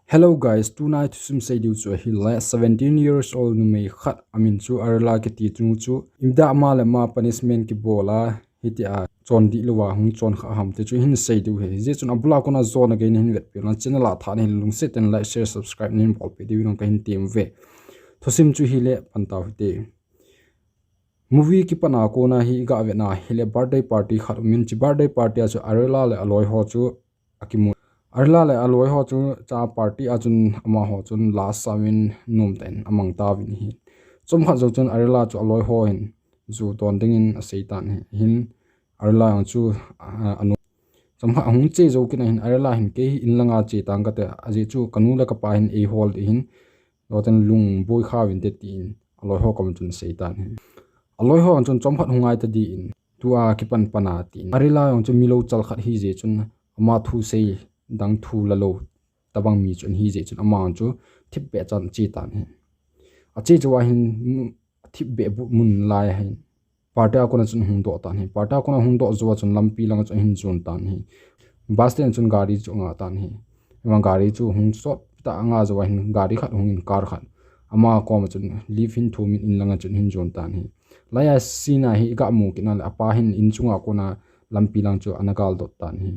Hello guys, tonight sim say diu chu hi la 17 years old nu mei khat amin chu arla ke ti chu imda ma le ma punishment ki bola hiti a chon di luwa hung chon kha ham te chu hin say diu he je chun abula kona zone again hin vet pe na channel la tha hin lung set and like share subscribe nin bol pe diu nong ka hin team ve thosim chu hi le pantaw te movie ki pana ko na hi ga ve na hi le birthday party khat min chi birthday party a chu arla le aloi ho chu akimu arla le aloi ho chu cha party a chun ama ho chun last samin num ten amang ta win hi chom kha zo chun arla chu aloi ho hin zu ton ding in a seitan hin arla chu anu chom kha hung che zo kin hin arla hin ke in langa che tang ka te aji chu kanu la ka pa hin a hol hin roten lung boy kha win te tin aloi ho kom chun seitan hin aloi ho chun chom khat hungai ta di in tua ki pan pana tin arla yong chu milo chal khat hi je chun ama thu sei dang thu la lo tabang mi chun hi je chun amang chu thip be chan chi tan he a chi chuwa hin thip be bu mun lai hin parta ko na chun hung do tan he parta ko na hung do zuwa chun lampi lang chun hin chun tan he bus stand chun gari chu nga tan he emang gari chu hung sot ta anga zuwa hin gari khat hung in car khat ama ko ma chun live in thu min in langa chun hin chun tan he laya sina hi ga mu kinal apa hin in chunga ko na lampi lang chu anakal dot tan he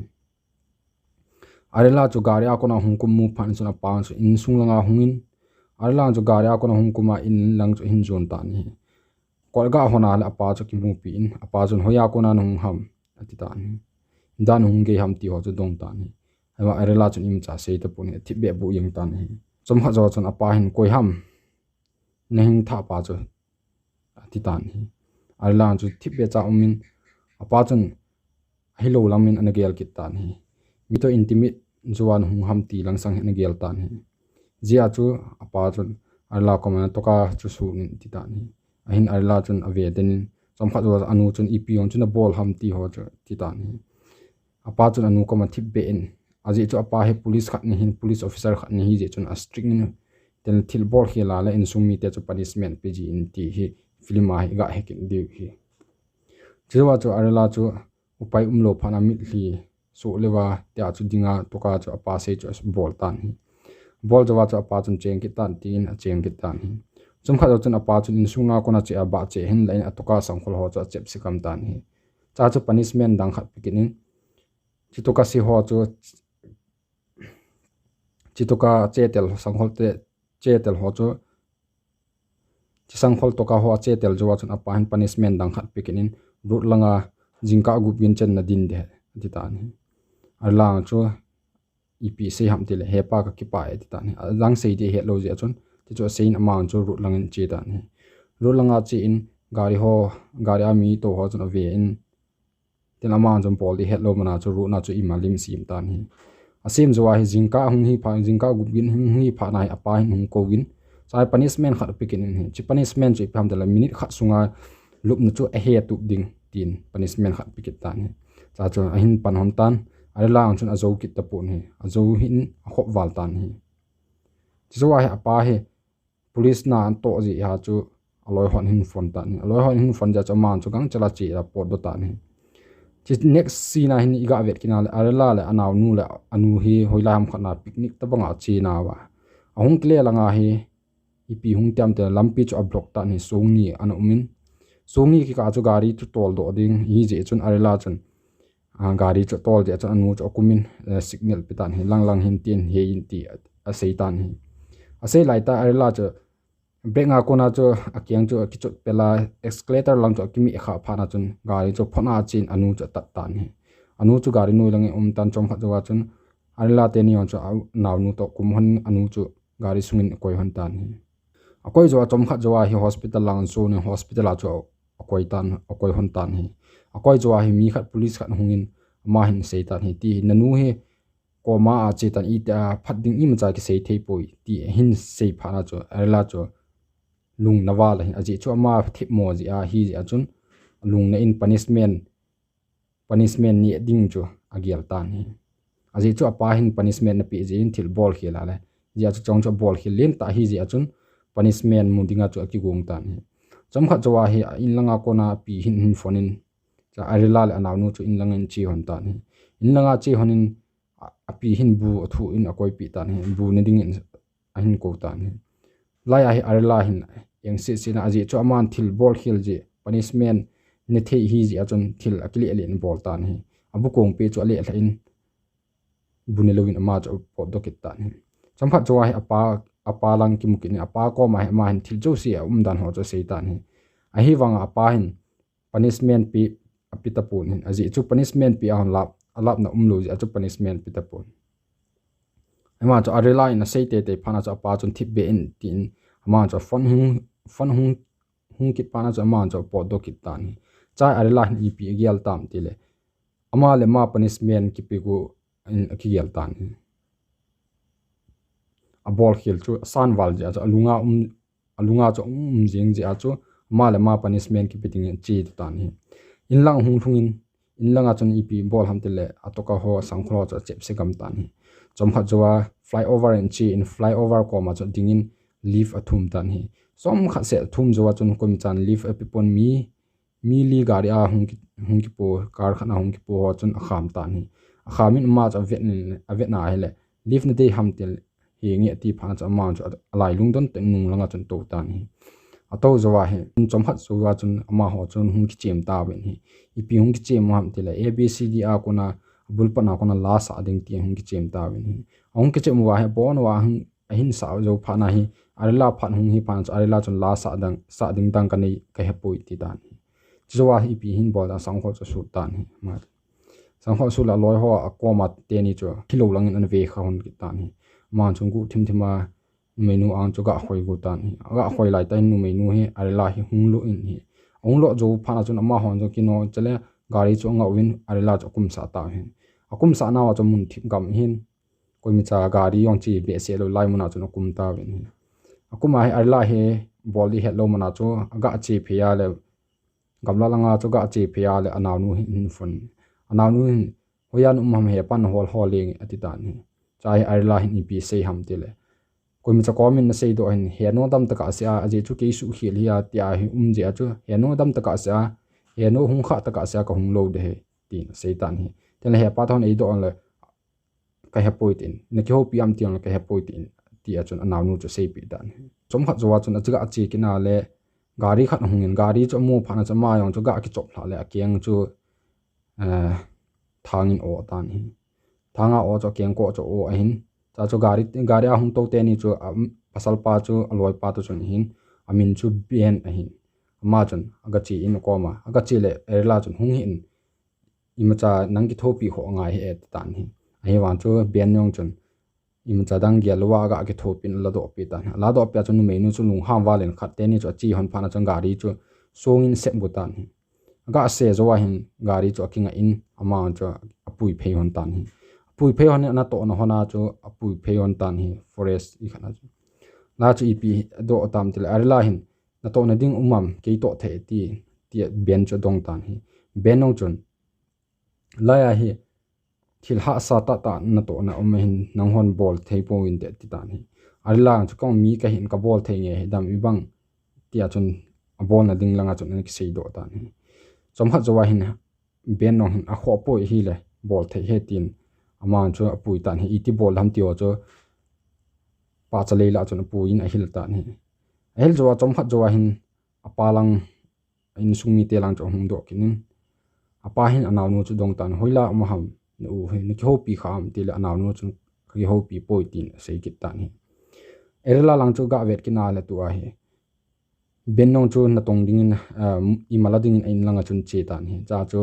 arela chu garia ko na hungkum mu phan chuna pa chu in sunglanga hungin arela chu garia ko na hungkuma in lang chu hin zon ta ni kolga hona la pa chu ki mu pi in apa chun hoya ko na nung ham ati ta ni dan hung ge ham ti ho chu dong ta ni ama arela chu im cha sei ta puni thi be bu yang ta ni chom ha zo chun apa hin koi ham nehing tha pa chu ati ta ni arela chu thi be cha umin apa chun hello lamin anagel kit ta ni mito intimate juan hung ham ti lang sang hen gel tan he zia chu apa chun arla ko man to ka chu su ni ti ta ni ahin arla chun ave denin chom kha jo anu chun ipi on chun bol ham ti ho chu ti ta ni apa chun anu ko ma thip be in aji chu apa he police khat ni hin police officer khat ni hi je chun a strict ni ten thil bol khela la in sumi te chu punishment pg in ti hi film a hi ga he kin di hi jiwa chu arla chu upai umlo phana mi hli so lewa tia chu dinga toka chu apa se chu bol tan hi bol jawa chu apa chun cheng ki tan tin a cheng ki tan hi chum kha chun apa chun in sungna kona che aba che hin lain atoka sangkhol ho chu chep sikam tan hi cha chu punishment dang khat pikinin chitoka si ho chu chitoka chetel sangkhol te chetel ho chu chisangkhol toka ho chetel jawa chun apa hin punishment dang khat pikinin rut langa jingka gupin chen na din de ti tan hi arlang chu ipi se ham tile hepa ka kipa e ta ni lang sei ti he lo je chun ti chu sein amang chu ru langin che ta ni ru langa chi in gari ami to ho chun ve in tin amang chun pol di he lo mana chu ru na chu imalim sim ta ni asim zo hi jingka hung hi pha jingka gubin hung hi pha nai apa hin hung ko win sai punishment khat pikin in chi punishment chi pham dala minute khat sunga lup na chu a he tu ding tin punishment khat pikit ta ni cha chu ahin pan hon tan arlang chun azo kit ta pun hi azo hin khop wal tan hi chiwa hi apa hi police na an to ji ha chu aloi hon hin phone tan hi aloi hon hin phone ja chaman chu gang chala chi ra pot do tan hi chi next scene hin iga vet kinal arla le anaw nu le anu hi hoilam khana picnic ta banga chi na wa ahung kle langa hi ipi hung tam te lampi chu block tan hi songi an umin songi ki ka chu gari chu tol do ding hi je chun arla chun gari chu tol je chun anu chu kumin signal pitan hi lang hin tin he in ti a seitan hi a sei lai ta arla chu benga kona chu akyang chu ki chu pela escalator lang chu kimi kha phana chun gari chu phona chin anu chu tat tan hi anu chu gari noi lang tan chom kha jawa chun arla te ni on chu naw nu to kum hon anu chu gari sungin koi hon tan hi akoi jawa chom kha jawa hi hospital lang chu ni hospital a chu akoi hon tan hi akoi jawa hi mi khat police khat hungin ma hin seitan hi ti nanu he koma a chetan i ta phatding im cha ki sei thei poi ti hin sei phana chu arla chu lung nawal hi aji chu ma thip mo ji a hi ji achun lung na in punishment ni ding chu agial tan hi aji chu apa hin punishment na pi ji in thil bol khela le ji chu chong chu bol khil len ta hi ji achun punishment mu dinga chu ki gong tan hi chom kha chawa hi in langa kona pi hin phonin cha arila le anaw nu chu in langin chi hon tan hi in langa chi honin api hin bu thu in akoi pi tan hin bu ne ding in ahin ko tan hin lai a hi arla hin yang si sina aji cho aman thil ball khil ji punishment ne thei hi ji achon thil akili alin ball tan hi abu kong pe cho ale in bunelowin ama cho pot dokit tan hi champhat cho hi apa lang ki mukin apa ko ma hin thil jo si dan ho cho sei tan hi a hi wanga apa hin punishment pi apita pun hin aji chu punishment pi an lap na umlo ji chu punishment pita pun ama cho arela in sei te phana cho apa chon thip be in tin ama cho fon hung kit pana cho ama cho pot dokit tan hi chai arela hin ep gyal tam tile ama le ma punishment ki pi go in akigyal tan hi a ball khil chu san wal ja cha alunga cho jing ji a chu ma le ma punishment ki piting chi tan hi in lang hung thungin in langa chon ep ball ham tile atoka ho sangkhlo cho chep se gam tan hi chomkha jowa flyover and chi in flyover ko ma cho dingin leave athum tan hi som kha se thum jowa chon ko mi chan leave apipon mi li gari a hung ki po kar khana hung ki po chon akham tan hi akhamin ma cha vet na hele leave na dei ham tel hi nge ti phana cha ma cho alai lungdon te nung langa chon to tan hi ato zowa he chomhat zowa chon ama ho chon hung ki chem ta ben hi ipi hung ki chem ham tela abcd a kona bulpana kona la sa ding ti hung ki chem ta ben hi hung ki chem wa he bon wa hung ahin sa zo phana hi arila phan hung hi pan arila chon la sa ding dang kan ka he poi ti dan hi zowa ipi hin bol da sang ho cho su tan hi ma sang ho su la loi ho akoma te ni cho kilo langin an ve kha hon ki tan hi man chung gu thima menu ang chu ga khoi gu tan hi ga khoi lai tai nu menu he arila hi hung lo in hi ong lo jo phana chun ama hon jo kino chale gari chu nga win arila chu kum sa ta hin akum sa na wa chu mun thim gam hin koi mi cha gari yong chi be se lo lai muna chu kum ta win hi akuma he arila he boli he lo mana chu aga chi phia le gamla langa chu ga chi phia le anaw nu hin fun anaw nu hin hoyan he pan hol ling ati tan hi chai arila hin pi sei ham tile koi mi cha komin na sei do hin he no dam taka sia aje chu ke su khil hi tia hi je chu he no dam taka sia he no hung kha taka sia ka hung lo de he tin sei tan hi tel he pa thon ei do on le ka he poitin ne ki ho piam tiang ka he poitin ti a chun anaw nu chu sei pi dan chom khat zowa chun achiga achi kina le gari khat hungin gari chu mu phana cha ma yong chu ga ki chop hla le akiang chu thangin o tan hi thanga o cho keng ko cho o ahin cha cho gari a hung to te ni chu pasal pa chu aloi pa to chun hin amin chu bien ahin ma chun aga chi in ko ma aga chi le erla chun hung hin imacha nang ki thopi ho ngai he tan hi ai wan chu bien yong chun imacha dang gel wa ga ki thopin la do pi tan la do pya chun me nu chu lung ham wa len khat te ni chu chi hon phana chang gari chu songin set bu tan hi aga se zo wa hin gari chu kinga in ama chu apui phei hon tan hi pui phei hon na to na hona chu apui phei hon tan hi forest I khana chu la chu ipi do tam til arla hin na to na ding umam ke to the ti ben chu dong tan hi benong chun la ya hi thil ha sa ta na to na hin nang hon bol thei po in te ti tan hi arla chu kong mi ka hin ka bol thei nge dam I bang tia chun a bol na ding langa chun ki sei do tan hi chom kha zowa hin benong hin a kho po hi le bol thei he tin aman chu apui tan hi iti bol ham tio chu pa chale la chun puin a hil tan hi hel zo chom khat zo hin apalang in sungmi te lang cho hum do kinin apa hin anaw nu chu dong tan hoila ma ham nu he ni ho pi kham ti la anaw nu chu ki ho pi poi tin sei kit tan hi erla lang chu ga vet kina le tu a hi benong chu na tong ding I mala ding in langa chun che tan hi cha chu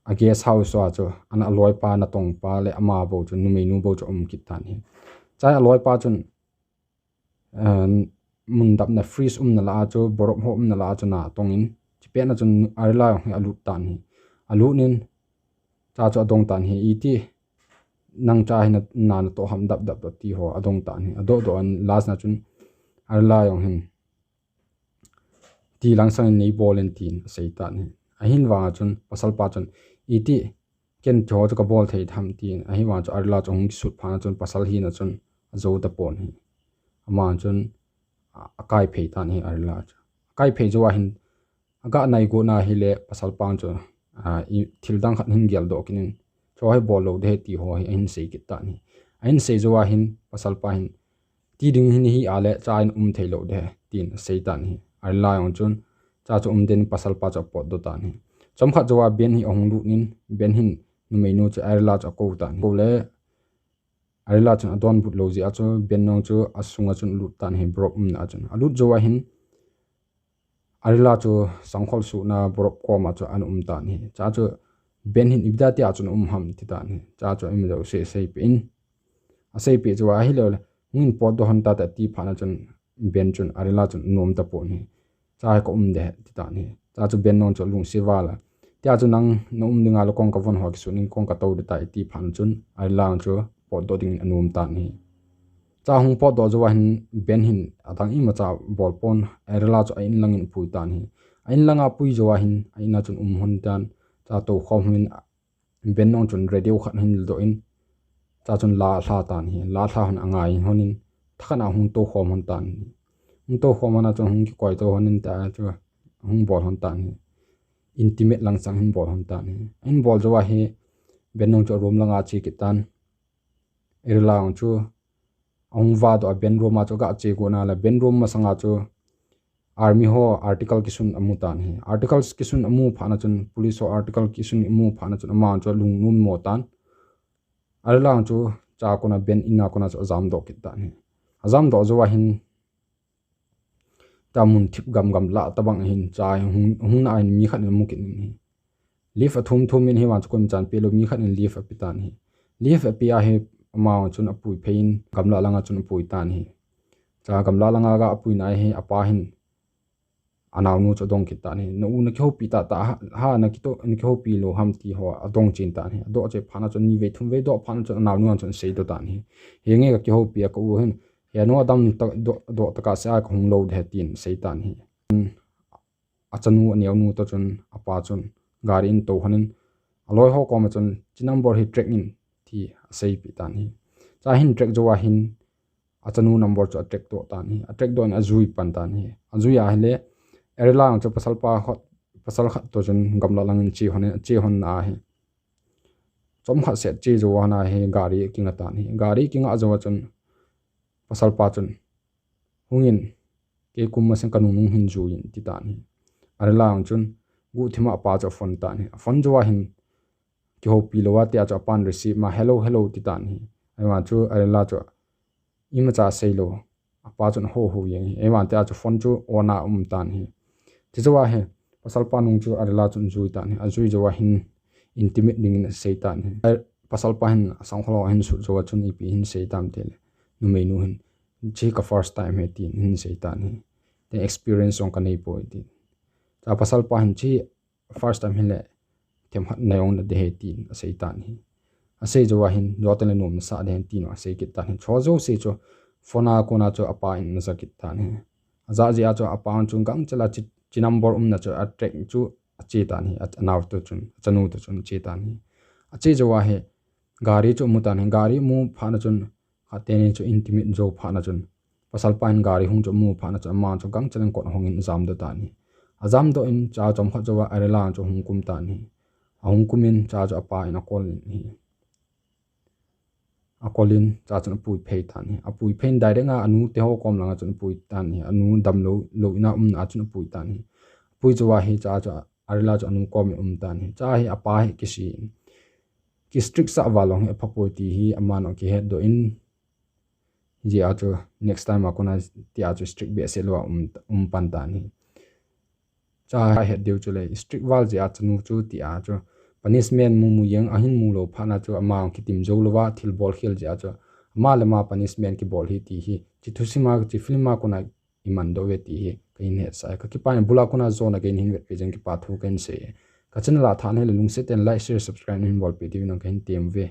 a guest house wa chu an aloi pa na tong pa le ama bo chu nu me nu bo chu kit tan hi chai aloi pa chun mun dap na freeze na la chu borop ho na la chu na tongin chipe na chun arla alu tan hi alu nin cha chu adong tan hi iti nang cha hin na to ham dap ti ho adong tan hi ado do an last na chun arla yong hin ti lang sang nei bol en tin sei tan hi ahin wa chun pasal pa chun iti ken cho ka bol thei tham tin ahi wa chu arla chong sut pha chun pasal hi na chun zo ta pon hi ama chun akai phei tan hi arla kai phei zo hin aga nai go na hi le pasal pang chu thil dang khat hin gel do kinin cho hai bol lo de ti ho hin sei ki ta ni ain sei zo hin pasal pa hin ti ding hin hi ale cha in thei lo de tin sei ta ni ar la ong chun cha chu den pasal pa cha pot do ta ni chom kha zo ben hi ong lu nin ben hin nu mei no cha ar la cha ko ta ko le ar la chun adon but lo ji a chu ben nong chu asunga chun lu tan hi brok na chun alut zo hin arila chu sangkhol su na borop ko ma chu an ta ni cha chu ben hin ibda ti a chu ham ti ta ni cha chu im lo se pin a sei pe chu a hi lo ngin pot do han ta ta ti phana chun ben chun arila chun nom ta po ni cha ko de ti ta ni cha chu ben non chu lung si wala tia chu nang no dinga lo kong ka von ho ki su ning kong ka to de ta ti phan chun arila chu pot do ding anom ta ni cha hung pot do zo hin ben hin atang i ma cha bol pon erla cho in langin pui tan hi in langa pui zo hin aina chun hon tan cha to khom hin ben nong chun radio khat hin do in cha chun la hla tan hi la hla han angai honin thakana hung to khom hon tan hung to khom na chun hung ki koi to honin ta chu hung bol hon tan hi intimate lang sang hin bol hon tan hi in bol zo hi ben nong cho rom langa chi ki tan erla ong chu ong va do ben roma cho ga che go na la ben rom ma sanga cho army ho article kisun amu tan hi articles kisun amu phana chun police ho article kisun amu phana chun ama cho lung nun mo tan arlang chu cha ko na ben inna ko na cho azam do kit tan hi azam do zo hin tamun thip gam la tabang hin cha hung na in mi khat mu kin hi leaf athum min hi wan chu kom chan pe lo mi khat in leaf apitan hi leaf apia hi amao chun apui phein gamla langa chun apui tan hi cha gamla langa ga apui nai hi apa hin anaw nu cho dong ki ta ni no na kho pi ta ha na ki to ni kho pi lo ham ti ho adong chin ta ni do che phana chon ni ve thum ve do phana chon anaw nu chon sei do ta ni he nge ka ki ho pi ka u hin ya no adam do ta ka sa ka hung lo de tin sei ta ni achanu ani nu to chon apa chon gari in to hanin aloi ho ko ma chon chinam bor hi track in thi sei pi ta ni cha hin track jo wa hin achanu number cho track to ta ni track don azui pan ta ni azui a hele erla cho pasal pa hot pasal khat to chun gamla langin chi hon na he chom kha set chi zo na he gari kinga ta ni gari kinga zo chun pasal pa chun hungin ke kum ma sen kanu nung hin ju in ti ta ni erla chun gu thima pa cho phone ta ni phone jo hin ki ho pi lo wa tia cho pan receive ma hello ti ta ni ai wa chu erla cho ima cha sei lo apa chun ho yang ai wa tia cho phone chu ona ta ni ti zo wa he pasal pa nung chu arla chun zui ta ni azui zo wa hin intimate ding in sei ta ni pasal pa hin sangkholo hin su zo chun ipi hin sei tam tel nu mei nu hin chi ka first time he tin hin sei ta ni the experience on ka nei po ti cha pasal pa hin chi first time hin le them hat nei on de he tin sei ta ni a sei zo wa hin do tele nom sa de tin wa sei ki ta ni cho zo sei cho phona ko na cho apa in na sa ki ta ni aza ji a cho apa chung gang chala chi number na cho attract chu ache ta ni anaw to chun chanu to chun che ta ni ache jo wa he gari chu mu ta ni gari mu pha na chun ate ne chu intimate jo pha na chun pasal pan gari hung chu mu pha na chu ma chu gang chalang ko hong in zam do ta ni azam do in cha chom kha jo wa arela chu hung kum ta ni hung kumin cha jo apa in a kol ni akolin cha chun pui phei ta ni apui phein dai nga anu te ho kom langa chun pui ta ni anu dam lo ina na chun pui ta ni pui chuwa hi cha arila chu anu kom ta ni cha hi apa hi kisi ki strict sa walong e phapoi ti hi amano ki head do in ji a chu next time akona ti a chu strict be se lo pan ta ni cha head deu chu le strict wal ji a chunu chu ti a chu punishment mu yang ahin mu lo phana chu amang ki tim zo lowa thil bol khel ja chu ma le ma punishment ki bol hi ti hi chi thusima chi filma kona iman do we ti hi kain he sa ka ki pa bula kona zona gain hin we jen ki pa thu kan se ka chen la than he lung se ten like share subscribe hin bol pe ti no kan tem ve